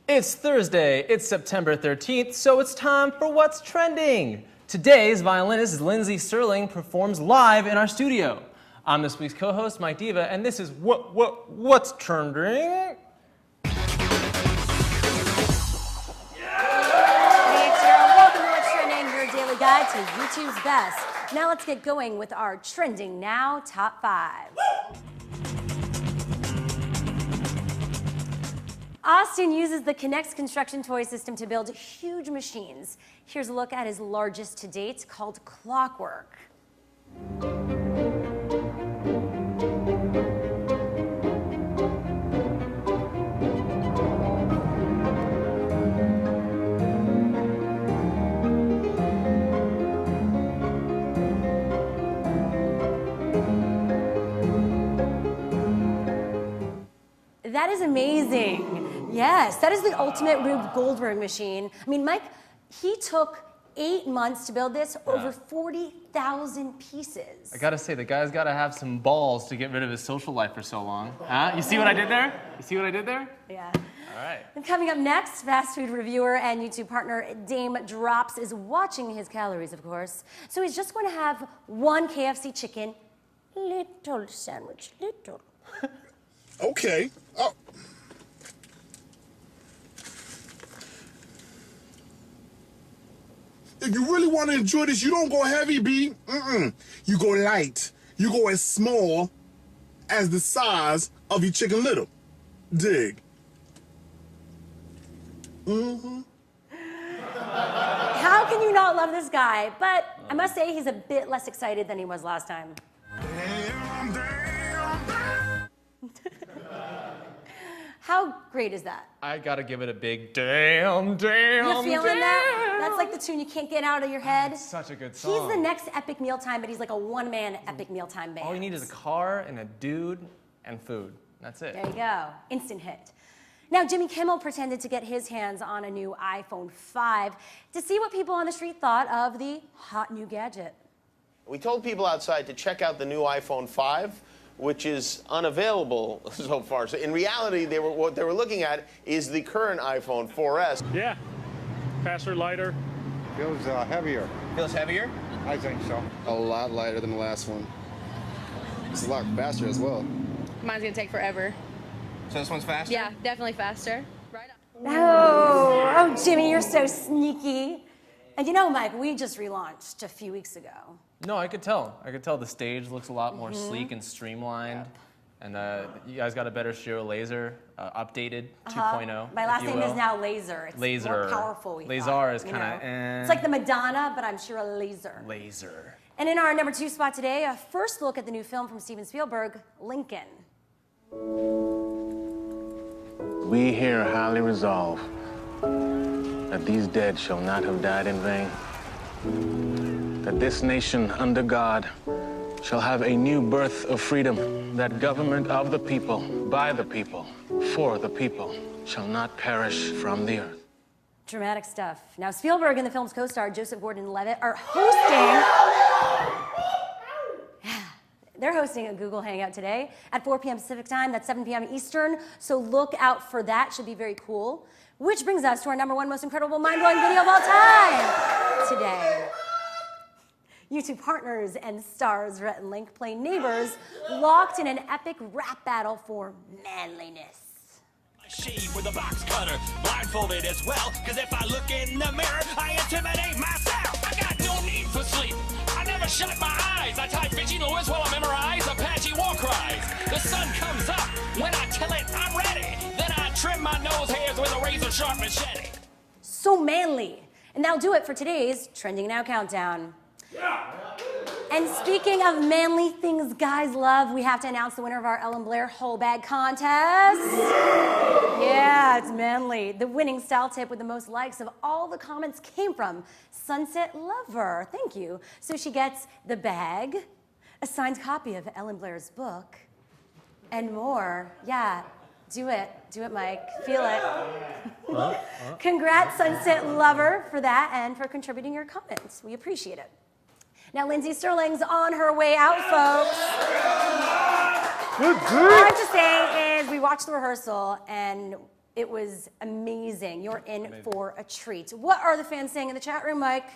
It's Thursday, it's September 13th, so it's time for What's Trending. Today's violinist, Lindsey Stirling, performs live in our studio. I'm this week's co-host, Mike Diva, and this is What's Trending? Hey, it's Sarah. Welcome to What's Trending, your daily guide to YouTube's best. Now let's get going with our Trending Now Top 5. Austin uses the Kinect construction toy system to build huge machines. Here's a look at his largest to date, called Clockwork. That is amazing. Yes, that is the ultimate Rube Goldberg machine. I mean, Mike, he took 8 months to build this, over 40,000 pieces. I gotta say, the guy's gotta have some balls to get rid of his social life for so long. Huh? You see what I did there? You see what I did there? Yeah. All right. And coming up next, fast food reviewer and YouTube partner Dame Drops is watching his calories, of course. So he's just going to have one KFC chicken, little sandwich, little. Okay. Oh. If you really want to enjoy this, you don't go heavy, B. You go light. You go as small as the size of your Chicken Little. Dig. How can you not love this guy? But I must say he's a bit less excited than he was last time. Damn, damn, damn. How great is that? I gotta give it a big damn. You feeling that? That's like the tune you can't get out of your head. It's such a good song. He's the next Epic Mealtime, but he's like a one-man Epic Mealtime band. All you need is a car and a dude and food. That's it. There you go. Instant hit. Now, Jimmy Kimmel pretended to get his hands on a new iPhone 5 to see what people on the street thought of the hot new gadget. We told people outside to check out the new iPhone 5, which is unavailable so far. So in reality, what they were looking at is the current iPhone 4S. Yeah, faster, lighter. Feels heavier. Feels heavier? I think so. A lot lighter than the last one. It's a lot faster as well. Mine's gonna take forever. So this one's faster? Yeah, definitely faster. Right up. Oh, Jimmy, you're so sneaky. And you know, Mike, we just relaunched a few weeks ago. No, I could tell. I could tell the stage looks a lot more sleek and streamlined. Yep. And you guys got a better Shiro Laser, updated 2.0. My last name is now Laser. It's Laser. more powerful. Laser is kind of. It's like the Madonna, but I'm Shiro Laser. Laser. And in our number 2 spot today, a first look at the new film from Steven Spielberg, Lincoln. We here highly resolve that these dead shall not have died in vain, that this nation under God shall have a new birth of freedom, that government of the people, by the people, for the people, shall not perish from the earth. Dramatic stuff. Now, Spielberg and the film's co-star, Joseph Gordon-Levitt, are hosting... They're hosting a Google Hangout today at 4 p.m. Pacific time. That's 7 p.m. Eastern, so look out for that. Should be very cool. Which brings us to our number 1 most incredible, mind-blowing video of all time today. YouTube partners and stars Rhett and Link play neighbors locked in an epic rap battle for manliness. Shave with a box cutter, blindfolded as well, cause if I look in the mirror, I intimidate myself. I got no need for sleep. I never shut my eyes. I type Fitchy Lewis while I memorize Apache war cries. The sun comes up when I tell it I'm ready. Then I trim my nose hairs with a razor sharp machete. So manly. And that'll do it for today's Trending Now Countdown. Yeah. And speaking of manly things guys love, we have to announce the winner of our Ellen Blair whole bag contest. Yeah, it's manly. The winning style tip with the most likes of all the comments came from Sunset Lover. Thank you. So she gets the bag, a signed copy of Ellen Blair's book, and more. Yeah, do it. Do it, Mike. Feel it. Congrats, Sunset Lover, for that and for contributing your comments. We appreciate it. Now, Lindsey Stirling's on her way out, folks. All I have to say is we watched the rehearsal, and It was amazing. You're in for a treat. What are the fans saying in the chat room, Mike?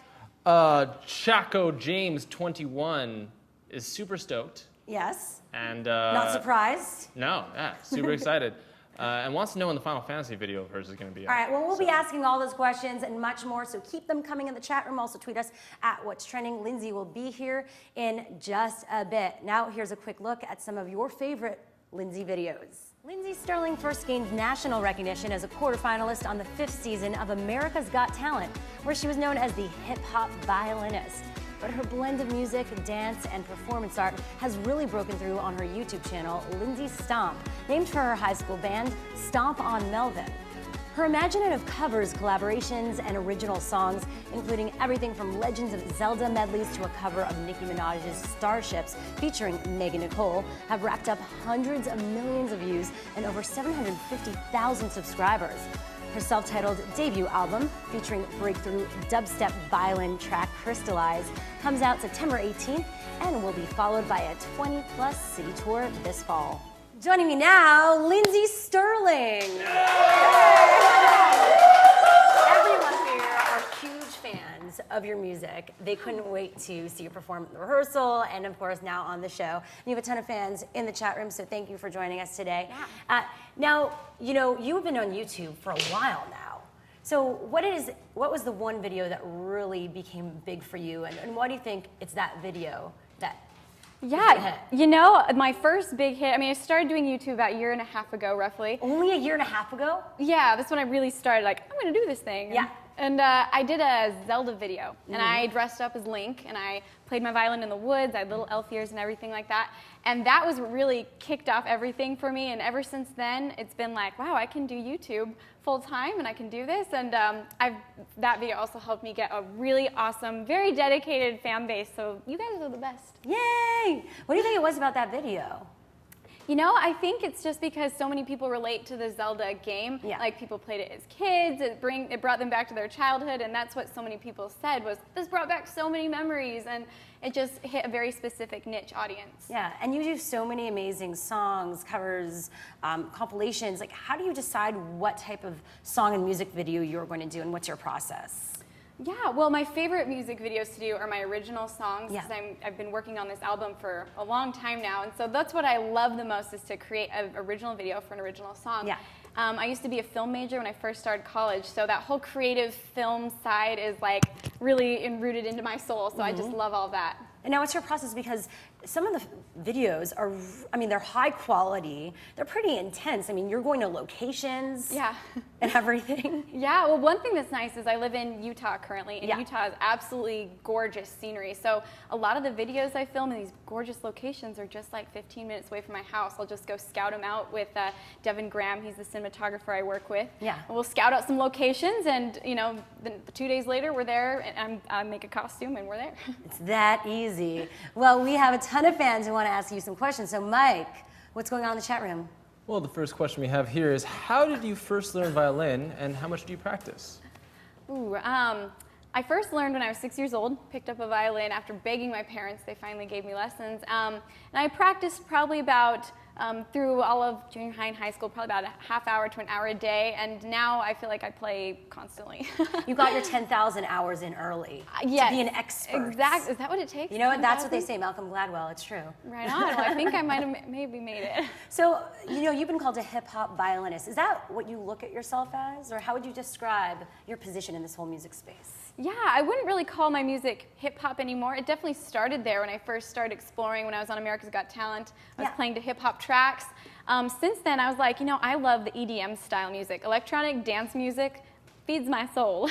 Chaco James 21 is super stoked. Yes. And Not surprised. No, yeah, super excited. And wants to know when the Final Fantasy video of hers is going to be out. All right, well, we'll be asking all those questions and much more, so keep them coming in the chat room. Also, tweet us at What's Trending. Lindsey will be here in just a bit. Now, here's a quick look at some of your favorite Lindsey videos. Lindsey Stirling first gained national recognition as a quarterfinalist on the 5th season of America's Got Talent, where she was known as the hip-hop violinist. But her blend of music, dance, and performance art has really broken through on her YouTube channel, Lindsey Stomp, named for her high school band, Stomp on Melvin. Her imaginative covers, collaborations, and original songs, including everything from Legends of Zelda medleys to a cover of Nicki Minaj's Starships featuring Megan Nicole, have racked up hundreds of millions of views and over 750,000 subscribers. Her self-titled debut album, featuring breakthrough dubstep violin track Crystallize, comes out September 18th and will be followed by a 20-plus city tour this fall. Joining me now, Lindsey Stirling. Everyone here are huge fans of your music. They couldn't wait to see you perform at the rehearsal and, of course, now on the show. And you have a ton of fans in the chat room, so thank you for joining us today. Yeah. Now, you know, you've been on YouTube for a while now. So what was the one video that really became big for you, and why do you think it's that video that Yeah, you know, my first big hit, I mean, I started doing YouTube about a year and a half ago, roughly. Only a year and a half ago? Yeah, that's when I really started, like, I'm gonna do this thing. Yeah. And I did a Zelda video, and I dressed up as Link, and I played my violin in the woods. I had little elf ears and everything like that. And that was what really kicked off everything for me. And ever since then, it's been like, wow, I can do YouTube full time, and I can do this. And that video also helped me get a really awesome, very dedicated fan base. So you guys are the best. Yay! What do you think it was about that video? You know, I think it's just because so many people relate to the Zelda game. Yeah. Like, people played it as kids, it brought them back to their childhood, and that's what so many people said was, this brought back so many memories, and it just hit a very specific niche audience. Yeah, and you do so many amazing songs, covers, compilations. Like, how do you decide what type of song and music video you're going to do, and what's your process? Yeah, well, my favorite music videos to do are my original songs, Yeah. because I've been working on this album for a long time now, and so that's what I love the most, is to create an original video for an original song. Yeah. I used to be a film major when I first started college, so that whole creative film side is like really rooted into my soul, so I just love all that. And now what's your process? Because some of the videos are, I mean, they're high quality, they're pretty intense. I mean, you're going to locations Yeah. and everything. Yeah, well, one thing that's nice is I live in Utah currently, and Yeah. Utah is absolutely gorgeous scenery. So a lot of the videos I film in these gorgeous locations are just like 15 minutes away from my house. I'll just go scout them out with Devin Graham. He's the cinematographer I work with. Yeah. And we'll scout out some locations, and you know, then 2 days later we're there, and I make a costume, and we're there. It's that easy. Well, we have a ton of fans who want to ask you some questions. So, Mike, what's going on in the chat room? Well, the first question we have here is, how did you first learn violin, and how much do you practice? Ooh, I first learned when I was 6 years old, picked up a violin after begging my parents. They finally gave me lessons. And I practiced probably about, through all of junior high and high school, probably about a half hour to an hour a day. And now I feel like I play constantly. You got your 10,000 hours in early Yes, to be an expert. Exactly. Is that what it takes? You know what? That's what they 10,000? say, Malcolm Gladwell. It's true. Right on. Well, I think I might have maybe made it. So, you know, you've been called a hip-hop violinist. Is that what you look at yourself as? Or how would you describe your position in this whole music space? Yeah, I wouldn't really call my music hip-hop anymore. It definitely started there when I first started exploring when I was on America's Got Talent. I was playing to hip-hop tracks. Since then, I was like, you know, I love the EDM style music. Electronic dance music feeds my soul.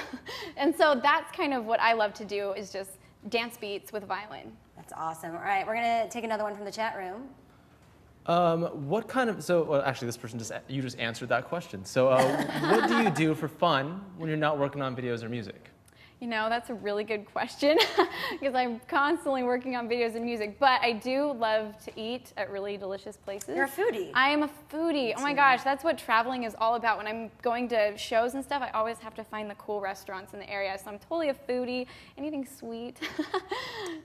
And so that's kind of what I love to do, is just dance beats with violin. That's awesome. All right, we're going to take another one from the chat room. What kind of, well, actually, this person you just answered that question. So what do you do for fun when you're not working on videos or music? You know, that's a really good question, because I'm constantly working on videos and music, but I do love to eat at really delicious places. You're a foodie. I am a foodie. Oh my gosh, that's what traveling is all about. When I'm going to shows and stuff, I always have to find the cool restaurants in the area, so I'm totally a foodie, anything sweet.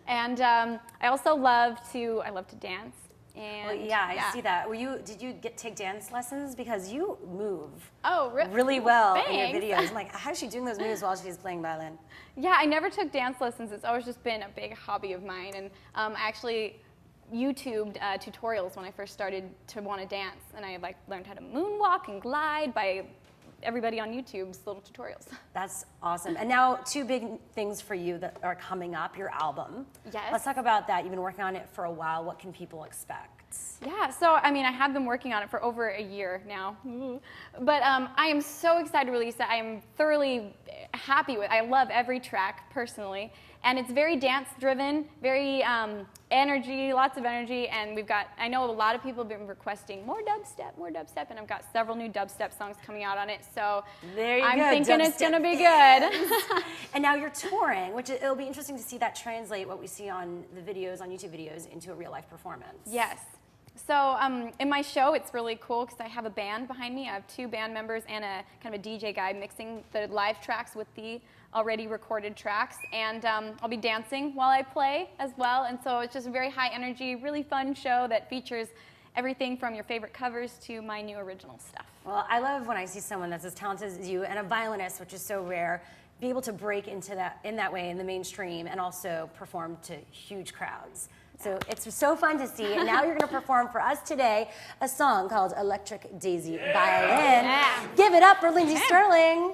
And I also love to dance. And Well, yeah, I see that. Did you take dance lessons? Because you move Oh, really well in Thanks. your videos. I'm like, how is she doing those moves while she's playing violin? Yeah, I never took dance lessons. It's always just been a big hobby of mine. And I actually YouTubed tutorials when I first started to want to dance. And I learned how to moonwalk and glide by everybody on YouTube's little tutorials. That's awesome. And now 2 big things for you that are coming up, your album. Yes. Let's talk about that. You've been working on it for a while. What can people expect? Yeah, so I mean, I have been working on it for over a year now. But I am so excited to release it. I am thoroughly happy with it. I love every track personally. And it's very dance driven, very energy, lots of energy. And I know a lot of people have been requesting more dubstep, and I've got several new dubstep songs coming out on it. So I'm thinking it's gonna be good. And now you're touring, which it'll be interesting to see that translate what we see on the videos, on YouTube videos, into a real life performance. Yes. So in my show, it's really cool because I have a band behind me. I have 2 band members and a kind of a DJ guy mixing the live tracks with the already recorded tracks. And I'll be dancing while I play as well. And so it's just a very high energy, really fun show that features everything from your favorite covers to my new original stuff. Well, I love when I see someone that's as talented as you and a violinist, which is so rare, be able to break into that in that way in the mainstream and also perform to huge crowds. So it's so fun to see. And now you're going to perform for us today a song called Electric Daisy Violin. Yeah. Give it up for Lindsey Stirling.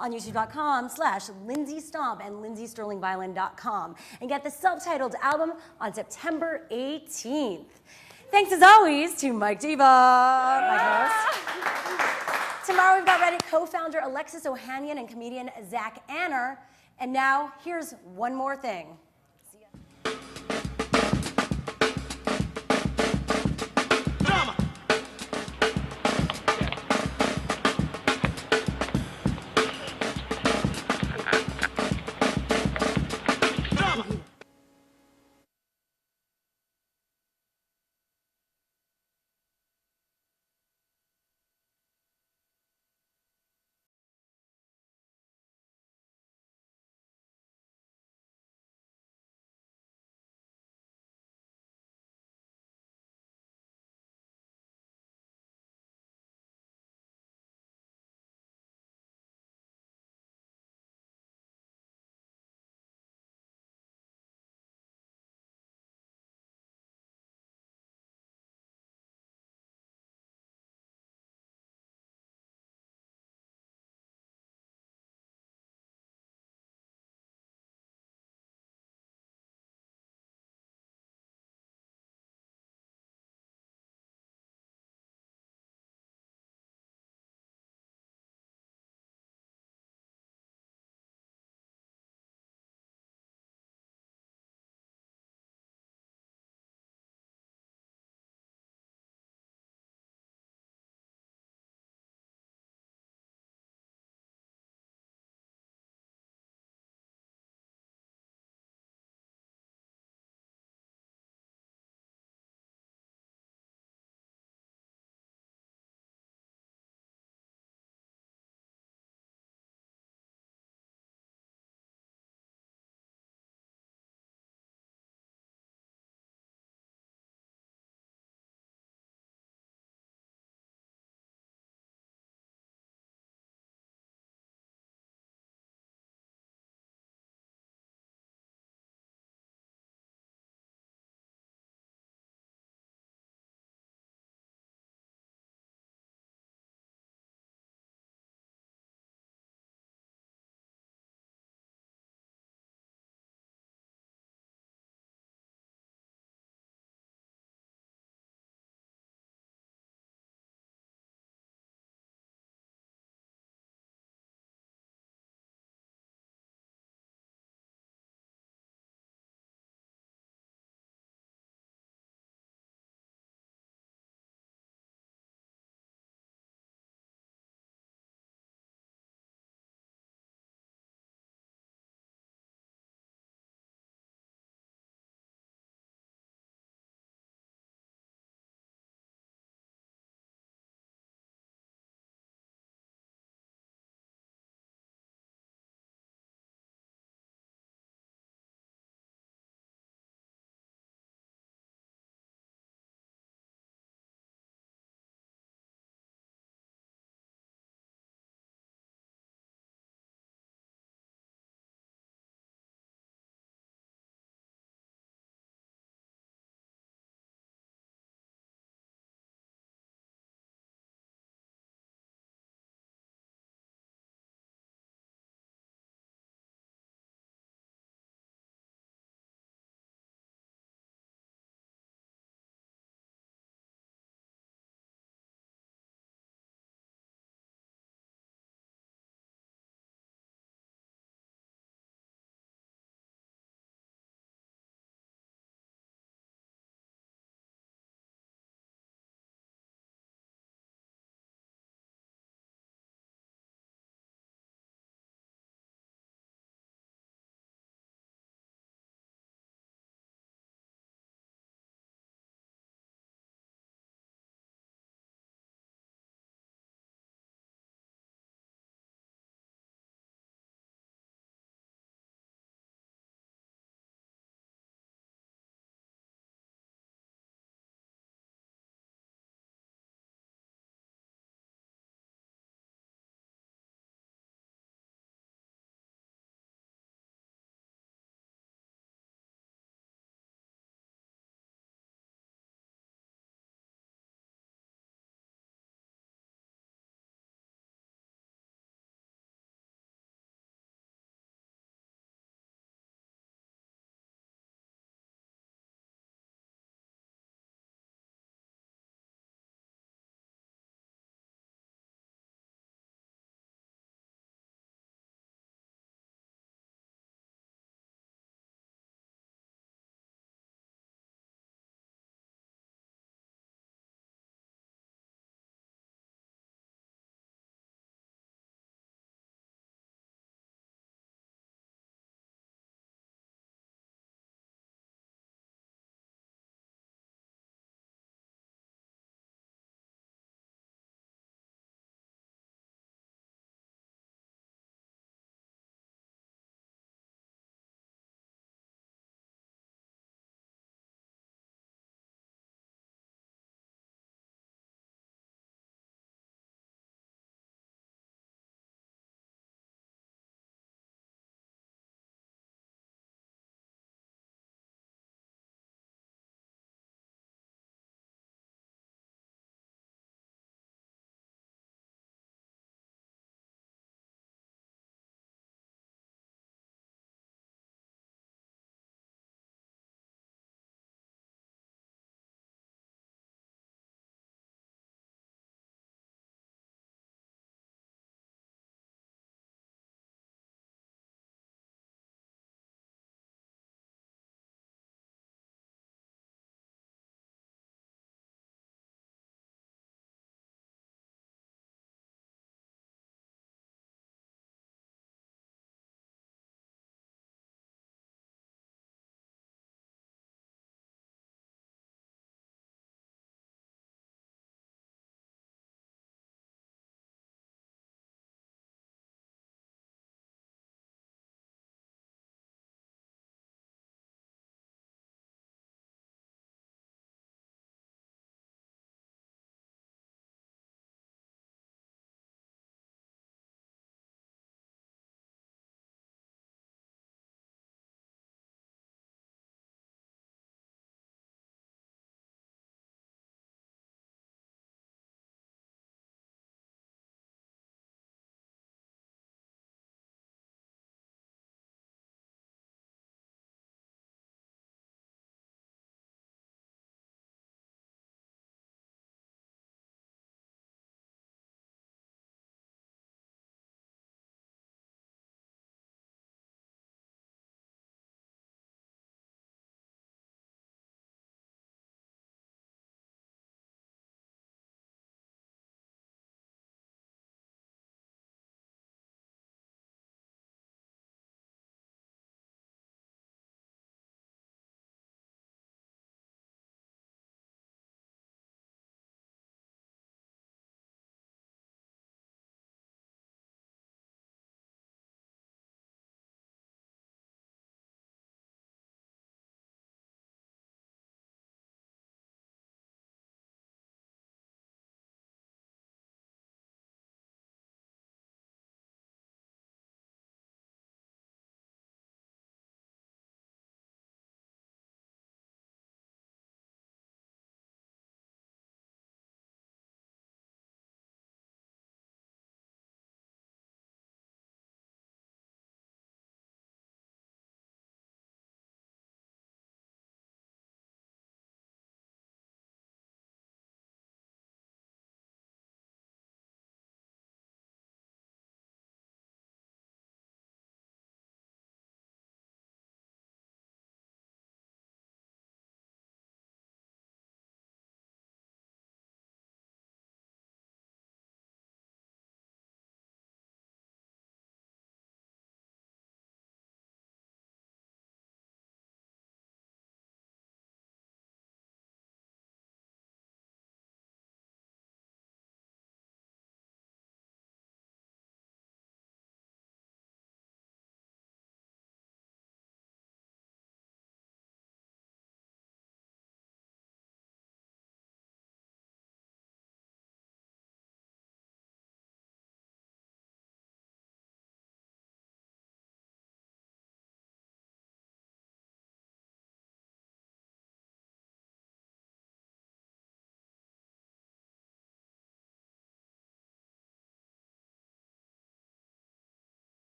on youtube.com/LindseyStomp and LindseyStirlingViolin.com and get the self-titled album on September 18th. Thanks as always to Mike Diva, my host. Tomorrow we've got Reddit co-founder Alexis Ohanian and comedian Zach Anner. And now here's one more thing.